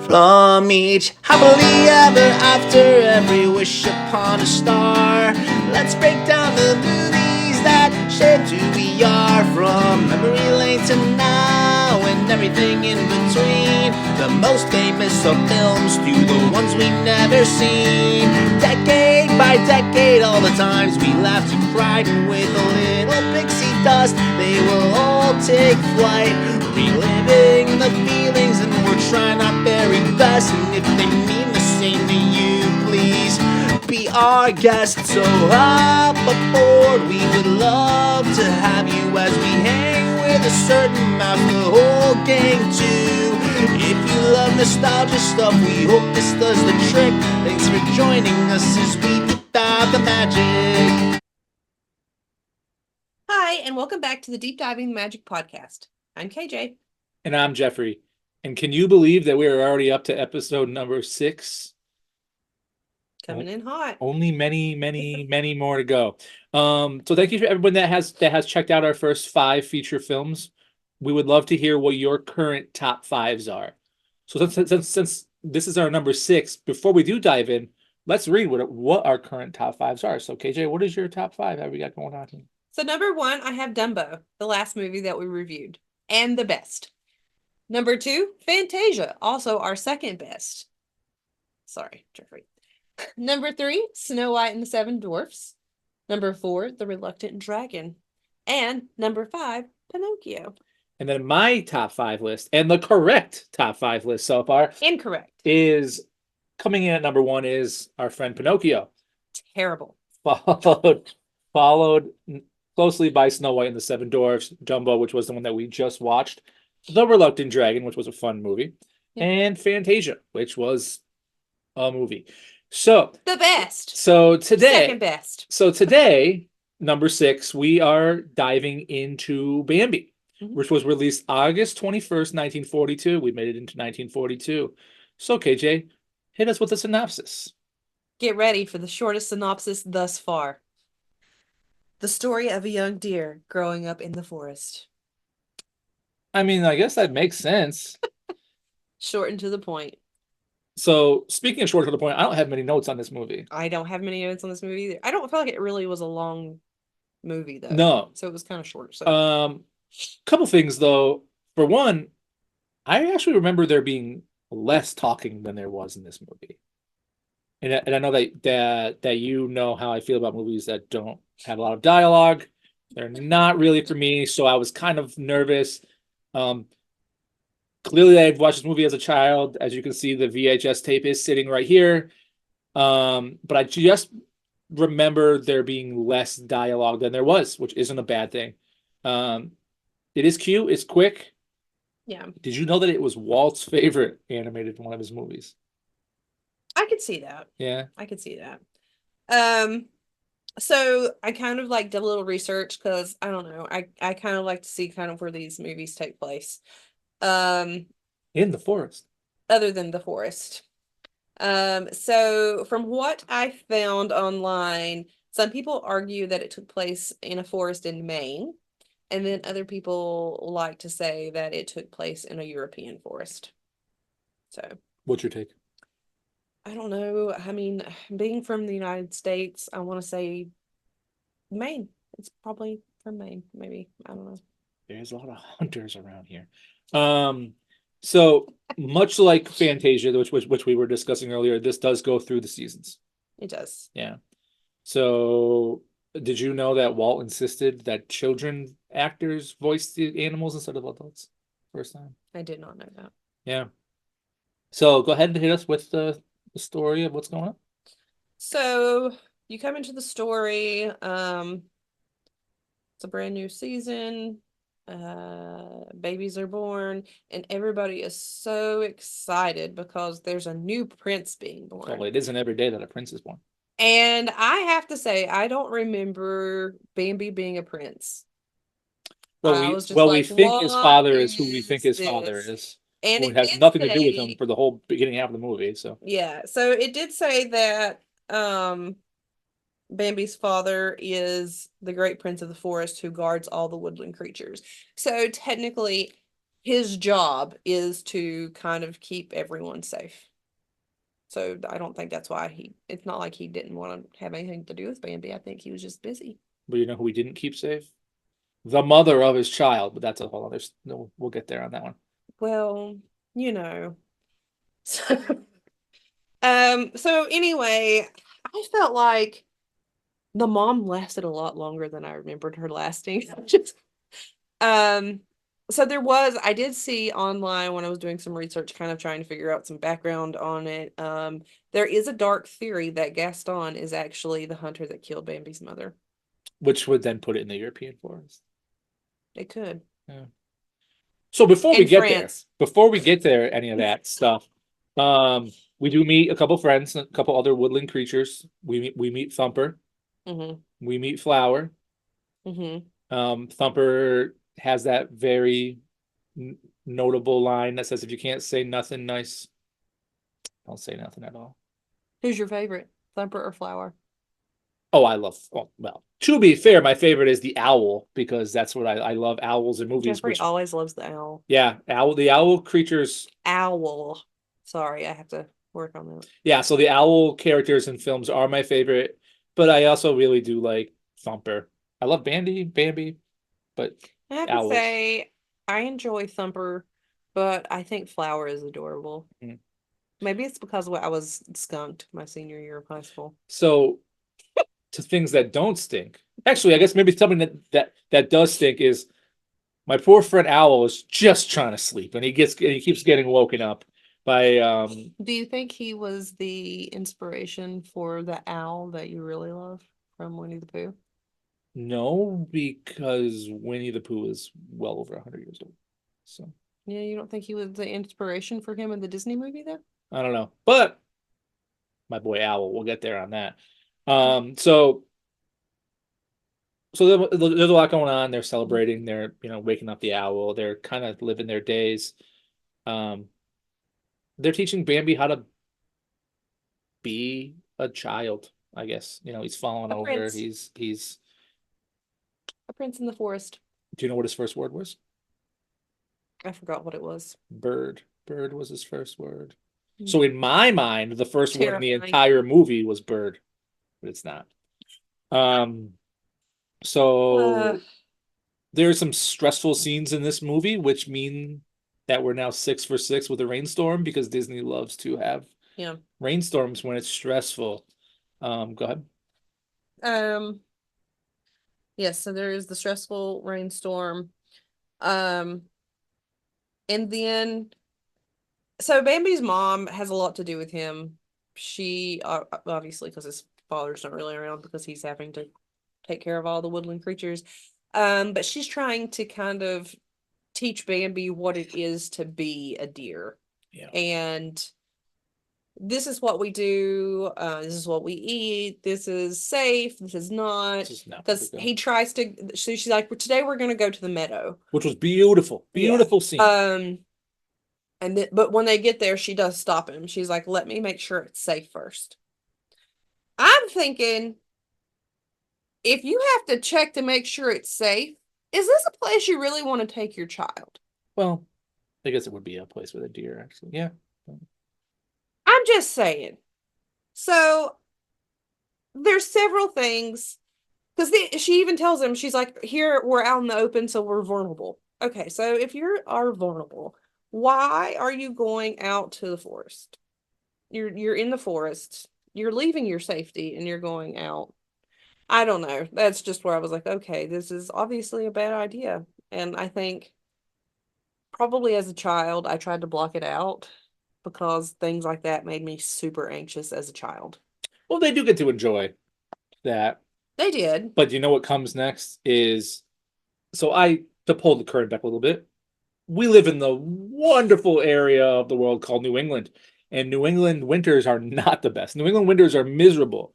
From each happily ever after, every wish upon a star. Let's break down the movies that shaped who we are. From memory lane to now and everything in between. The most famous of films to the ones we've never seen. Decade by decade, all the times we laughed and cried. And with a little pixie dust, they will all take flight. Reliving the feelings, and we're trying our very best. And if they mean the same to you, please be our guest. So hop aboard, we would love to have you as we hang with a certain mouth, the whole gang too. If you love nostalgia stuff, we hope this does the trick. Thanks for joining us as we deep dive the magic. Hi, and welcome back to the Deep Diving Magic Podcast. I'm KJ. And I'm Jeffrey. And can you believe that we're already up to episode number 6? Coming in hot. Only many more to go. So thank you to everyone that has checked out our first 5 feature films. We would love to hear what your current top 5s are. So since this is our number 6, before we do dive in, let's read what our current top 5s are. So KJ, what is your top 5? How we got going on here? So number 1, I have Dumbo, the last movie that we reviewed, and the best. Number 2, Fantasia, also our second best. Sorry, Jeffrey. Number 3, Snow White and the Seven Dwarfs. Number 4, The Reluctant Dragon. And number 5, Pinocchio. And then my top 5 list, and the correct top 5 list so far, Incorrect, is coming in at number 1 is our friend Pinocchio. Terrible. Followed closely by Snow White and the Seven Dwarfs, Dumbo, which was the one that we just watched, The Reluctant Dragon, which was a fun movie, and Fantasia, which was a movie. So the best. So today, second best. So today, number 6, we are diving into Bambi, which was released August 21st, 1942. We made it into 1942. So KJ, hit us with a synopsis. Get ready for the shortest synopsis thus far. The story of a young deer growing up in the forest. I mean, I guess that makes sense. Short and to the point. So, speaking of short to the point, I don't have many notes on this movie. I don't have many notes on this movie either. I don't feel like it really was a long movie, though. No. So it was kind of short. So. Couple things, though. For one, I actually remember there being less talking than there was in this movie. And I know that you know how I feel about movies that don't have a lot of dialogue. They're not really for me, so I was kind of nervous. Clearly, I've watched this movie as a child. As you can see, the VHS tape is sitting right here. But I just remember there being less dialogue than there was, which isn't a bad thing. It is cute. It's quick. Yeah. Did you know that it was Walt's favorite animated one of his movies? I could see that. Yeah. I could see that. So I kind of like did a little research because I don't know. I kind of like to see kind of where these movies take place. In the forest. Other than the forest. So from what I found online, some people argue that it took place in a forest in Maine, and then other people like to say that it took place in a European forest. So what's your take? I don't know. I mean, being from the United States, I want to say Maine. It's probably from Maine, maybe. I don't know. There's a lot of hunters around here. So much like Fantasia, which we were discussing earlier, this does go through the seasons. It does. Yeah. So did you know that Walt insisted that children actors voice the animals instead of adults first time? I did not know that. Yeah. So go ahead and hit us with the story of what's going on. So you come into the story. It's a brand new season. Babies are born, and everybody is so excited because there's a new prince being born. Well, it isn't every day that a prince is born. And I have to say, I don't remember Bambi being a prince. Well, we think his father is who we think his father is. And it has nothing to do with him for the whole beginning half of the movie. So yeah, so it did say that Bambi's father is the great prince of the forest who guards all the woodland creatures. So technically, his job is to kind of keep everyone safe. So I don't think that's why it's not like he didn't want to have anything to do with Bambi. I think he was just busy. But you know who we didn't keep safe? The mother of his child, but that's a whole other. No, we'll get there on that one. Well, you know. So, so anyway, I felt like the mom lasted a lot longer than I remembered her lasting. Just so I did see online when I was doing some research, kind of trying to figure out some background on it. There is a dark theory that Gaston is actually the hunter that killed Bambi's mother. Which would then put it in the European forest. It could. Yeah. So before we In get France. there, any of that stuff, we do meet a couple friends, a couple other woodland creatures. We meet Thumper. Mm-hmm. We meet Flower. Mm-hmm. Thumper has that very notable line that says, "If you can't say nothing nice, don't say nothing at all." Who's your favorite, Thumper or Flower? Oh, I love. Well, to be fair, my favorite is the owl because that's what I love owls in movies. Jeffrey Which, always loves the owl. yeah, the owl creatures. Owl. Sorry, I have to work on that. Yeah, so the owl characters in films are my favorite, but I also really do like Thumper. I love Bambi, but I have owls. to say, I enjoy Thumper, but I think Flower is adorable. Mm. Maybe it's because I was skunked my senior year of high school. So, to things that don't stink. Actually, I guess maybe something that does stink is my poor friend Owl is just trying to sleep, and he keeps getting woken up by Do you think he was the inspiration for the owl that you really love from Winnie the Pooh? No, because Winnie the Pooh is well over 100 years old. So Yeah, you don't think he was the inspiration for him in the Disney movie then? I don't know, but my boy Owl, we'll get there on that. So there's a lot going on. They're celebrating. They're waking up the owl. They're kind of living their days. Um, they're teaching Bambi how to be a child. I guess he's fallen A over. prince. He's. A prince in the forest. Do you know what his first word was? I forgot what it was. Bird. Bird was his first word. Hmm. So in my mind, the first word in the Terrifying. entire movie was bird, but it's not. So there's some stressful scenes in this movie, which mean that we're now 6 for 6 with a rainstorm because Disney loves to have Yeah. rainstorms when it's stressful. Go ahead. Yes, so there is the stressful rainstorm. And then so Bambi's mom has a lot to do with him. She obviously, because his father's not really around because he's having to take care of all the woodland creatures. But she's trying to kind of teach Bambi what it is to be a deer. Yeah. And this is what we do. This is what we eat. This is safe. This is not. Because he tries to. She's like, today we're going to go to the meadow, which was beautiful, beautiful scene. But when they get there, she does stop him. She's like, "Let me make sure it's safe first." I'm thinking, if you have to check to make sure it's safe, is this a place you really want to take your child? Well, I guess it would be a place with a deer, actually. Yeah. I'm just saying. So there's several things because she even tells him, she's like, "Here we're out in the open, so we're vulnerable." Okay, so if you are vulnerable, why are you going out to the forest? You're in the forest. You're leaving your safety and you're going out. I don't know. That's just where I was like, okay, this is obviously a bad idea. And I think probably as a child, I tried to block it out because things like that made me super anxious as a child. Well, they do get to enjoy that. They did. But you know what comes next is, to pull the curtain back a little bit, we live in the wonderful area of the world called New England. And New England winters are not the best. New England winters are miserable.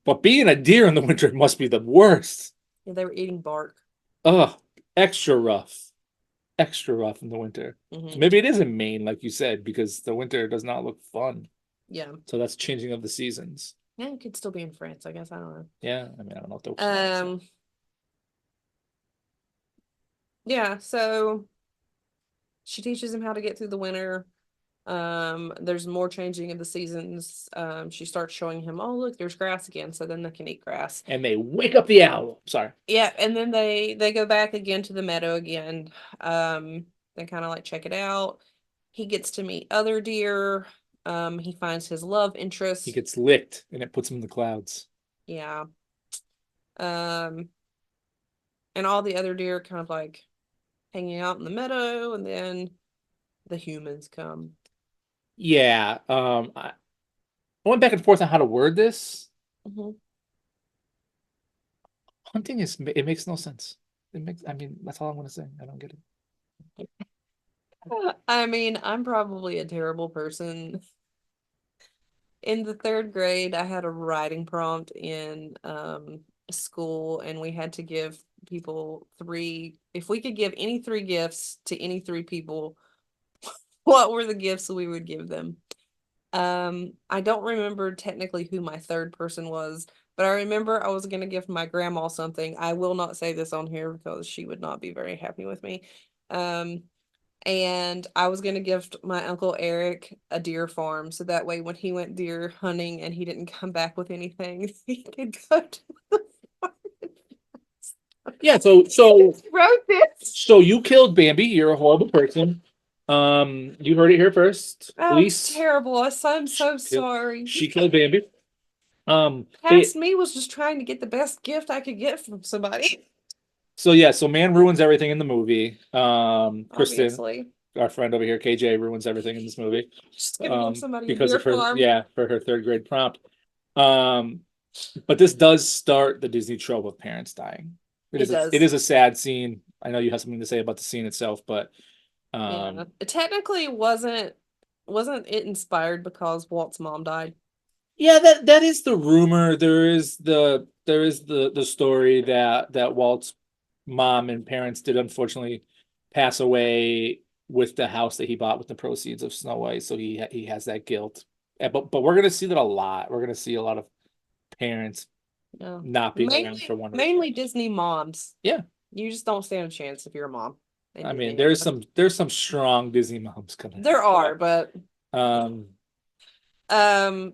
But being a deer in the winter must be the worst. Yeah, they were eating bark. Ugh, extra rough. Extra rough in the winter. So maybe it is in Maine, like you said, because the winter does not look fun. Yeah. So that's changing of the seasons. Yeah, it could still be in France, I guess. I don't know. Yeah, I mean, I don't know if they'll. Yeah, so she teaches him how to get through the winter. There's more changing of the seasons. She starts showing him, oh look, there's grass again, so then they can eat grass. And they wake up the owl. Sorry. Yeah, and then they go back again to the meadow again. They kind of like check it out. He gets to meet other deer. He finds his love interest. He gets licked and it puts him in the clouds. Yeah. And all the other deer kind of like hanging out in the meadow, and then the humans come. Yeah. I went back and forth on how to word this. Mhm. Hunting is, it makes no sense. I mean, that's all I'm gonna say. I don't get it. I mean, I'm probably a terrible person. In the third grade, I had a writing prompt in school, and we had to give people three, if we could give any three gifts to any three people, what were the gifts we would give them? I don't remember technically who my third person was, but I remember I was going to give my grandma something. I will not say this on here because she would not be very happy with me. Um, and I was going to gift my uncle Eric a deer farm, so that way when he went deer hunting and he didn't come back with anything, he could go to the farm. Yeah, so Wrote this. so you killed Bambi. You're a horrible person. You heard it here first. Oh, Police. terrible. I'm so She killed- sorry. She killed Bambi. Past me was just trying to get the best gift I could get from somebody. So yeah, so man ruins everything in the movie. Kristen, Obviously. our friend over here, KJ, ruins everything in this movie. Just gonna give somebody a Because deer of her, farm. yeah, for her third grade prompt. But this does start the Disney trope of parents dying. It does. It is a sad scene. I know you have something to say about the scene itself, but Yeah. It technically wasn't it inspired because Walt's mom died? yeah, that is the rumor. There is the story that Walt's mom and parents did unfortunately pass away with the house that he bought with the proceeds of Snow White, so he has that guilt. But we're gonna see that a lot. We're gonna see a lot of parents Yeah. not being around for one reason. Mainly Disney moms. Yeah. You just don't stand a chance if you're a mom. I mean, there's some strong Disney moms coming. There are, but Um,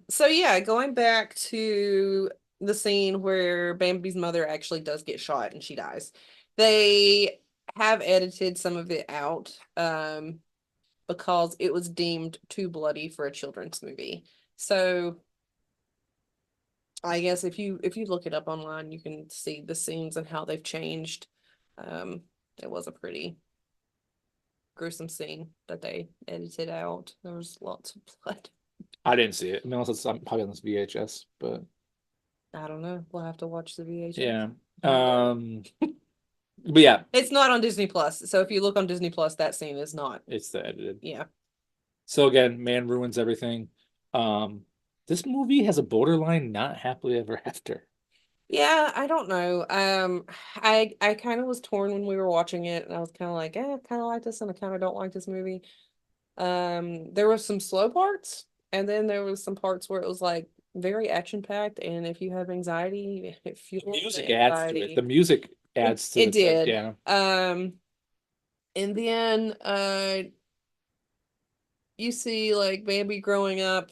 so yeah, going back to the scene where Bambi's mother actually does get shot and she dies. They have edited some of it out because it was deemed too bloody for a children's movie. So I guess if you look it up online, you can see the scenes and how they've changed. It was a pretty gruesome scene that they edited out. There was lots of blood. I didn't see it. I mean, unless it's probably on this VHS, but I don't know. We'll have to watch the VHS. yeah. But yeah, It's not on Disney Plus. So if you look on Disney Plus, that scene is not. it's the edited. Yeah. So again, man ruins everything. This movie has a borderline not happily ever after. Yeah, I don't know. I kind of was torn when we were watching it, and I was kind of like, I kind of like this, and I kind of don't like this movie. There was some slow parts, and then there was some parts where it was like very action packed, and if you have anxiety, it fuels The music the adds to it. anxiety. The music adds to It did. Yeah. And then you see like Bambi growing up.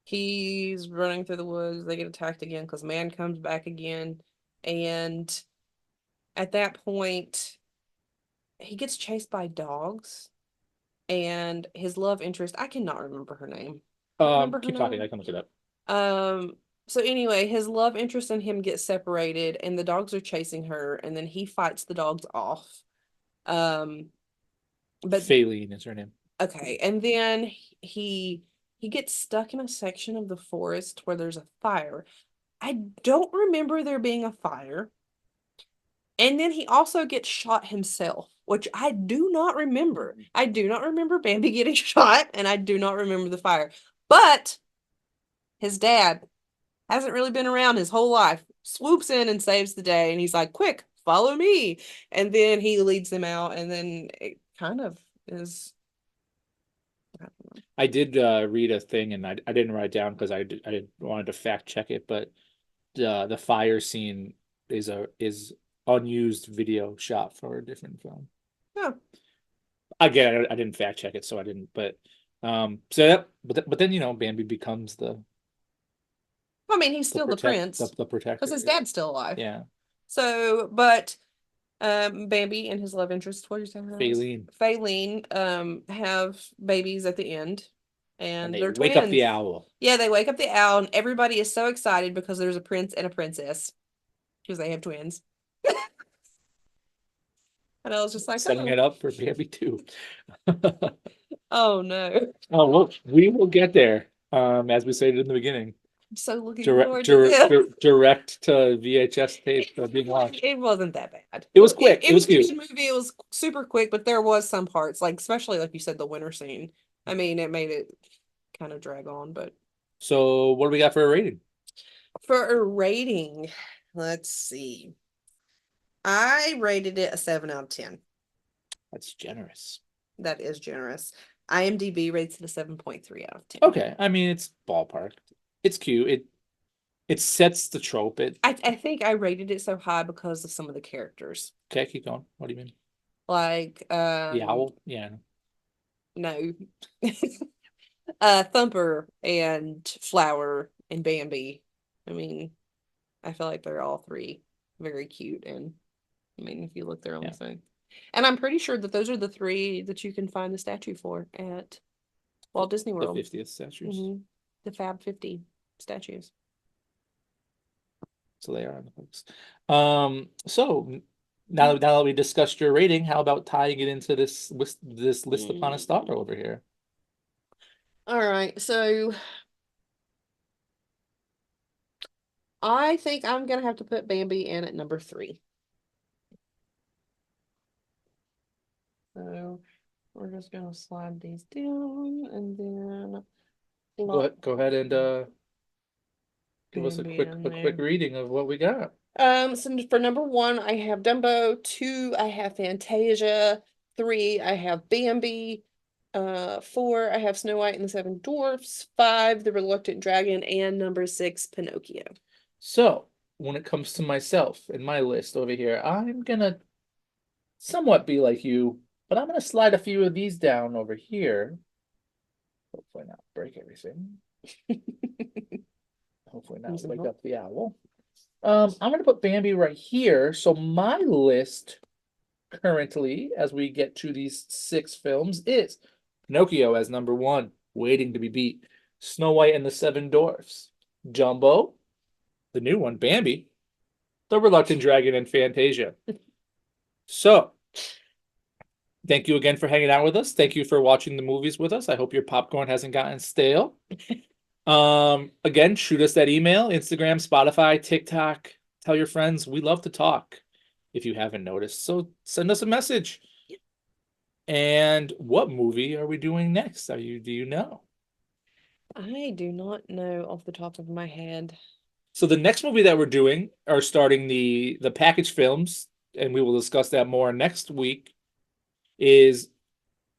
He's running through the woods. They get attacked again because man comes back again. And at that point, he gets chased by dogs. And his love interest, I cannot remember her name. Remember her Keep name? talking. I can look it up. So anyway, his love interest and him get separated, and the dogs are chasing her, and then he fights the dogs off. But Faline is her name. okay, and then he gets stuck in a section of the forest where there's a fire. I don't remember there being a fire. And then he also gets shot himself, which I do not remember. I do not remember Bambi getting shot, and I do not remember the fire. But his dad hasn't really been around his whole life, swoops in and saves the day, and he's like, quick, follow me. And then he leads them out, and then it kind of is. I did read a thing, and I didn't write it down because I wanted to fact check it, but the fire scene is unused video shot for a different film. Oh, Again, I didn't fact check it, so I didn't. But so yep. But then Bambi becomes I mean, he's still the prince the protector. because his dad's still alive. Yeah, So, but Bambi and his love interest, what did you say? her name was? Faylene, have babies at the end, and they they're wake up the twins. owl. Yeah, they wake up the owl, and everybody is so excited because there's a prince and a princess because they have twins. And I was just like, Setting oh, it up for Bambi 2. oh no. Oh, well, we will get there. As we stated in the beginning, I'm so looking forward to this. direct to VHS tape being launched. It wasn't that bad. It was quick. It was a cute. good movie. It was super quick, but there was some parts, like especially like you said, the winter scene. I mean, it made it kind of drag on, but So, what do we got for a rating? for a rating, let's see. I rated it a 7 out of 10. That's generous. That is generous. IMDb rates it a 7.3 out of 10. Okay, I mean it's ballpark. It's cute. It sets the trope. I think I rated it so high because of some of the characters. Okay, keep going. What do you mean? Like The owl? Yeah. no. Thumper and Flower and Bambi. I mean, I feel like they're all three very cute, and I mean, if you look, they're on the same. And I'm pretty sure that those are the three that you can find the statue for at Walt Disney World. The 50th statues. The Fab 50 statues. So they are on the books. So now that we discussed your rating, how about tying it into this list upon a star over here? All right, so I think I'm gonna have to put Bambi in at number 3. So we're just gonna slide these down and then Go ahead and give us a quick reading of what we got. So for number 1, I have Dumbo. 2, I have Fantasia. 3, I have Bambi. 4, I have Snow White and the Seven Dwarfs. 5, The Reluctant Dragon, and number 6, Pinocchio. So when it comes to myself and my list over here, I'm gonna somewhat be like you, but I'm gonna slide a few of these down over here. Hopefully not break everything. Hopefully not wake up the owl. I'm gonna put Bambi right here. So my list currently, as we get to these 6 films, is Pinocchio as number 1, waiting to be beat. Snow White and the Seven Dwarfs. Jumbo, the new one, Bambi, The Reluctant Dragon, and Fantasia. So, thank you again for hanging out with us. Thank you for watching the movies with us. I hope your popcorn hasn't gotten stale. Again, shoot us that email, Instagram, Spotify, TikTok. Tell your friends. We love to talk, if you haven't noticed. So send us a message. And what movie are we doing next? Do you know? I do not know off the top of my head. So the next movie that we're doing are starting the package films, and we will discuss that more next week, is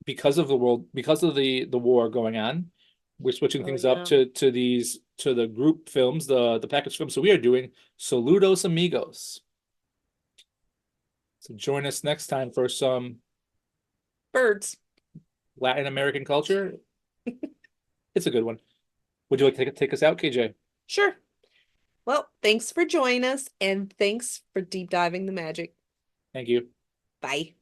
because of the war going on. We're switching things up to the group films, the package films. So we are doing Saludos Amigos. So join us next time for some birds, Latin American culture. It's a good one. Would you like to take us out, KJ? Sure. Well, thanks for joining us, and thanks for deep diving the magic. Thank you. Bye.